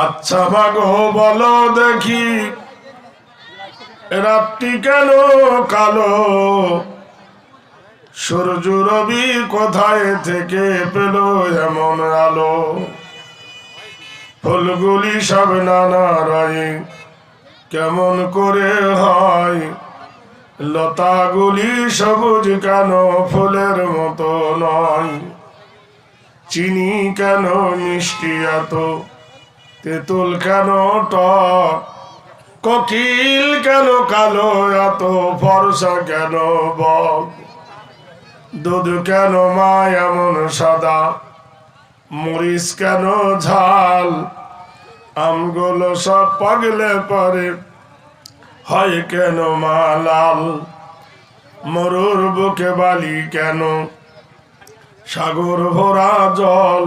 আচ্ছা মাগো বলো দেখি, রাত্রি কেন কালো? সূর্য রবি কোথায় থেকে পেল এমন আলো? ফুলগুলি সব নানা রঙে কেমন করে হয়? লতাগুলি সবুজ কেন ফুলের মতো নয়? চিনি কেন মিষ্টি এত, তেঁতুল কেন টক? কোকিল কেন কালো এত, ফর্সা কেন বক? দুধ কেন মা এমন সাদা, মরিচ কেন ঝাল? আমগুলো সব পাগলে পরে হয় কেন মা লাল? মরুর বুকে বালি কেন, সাগর ভরা জল?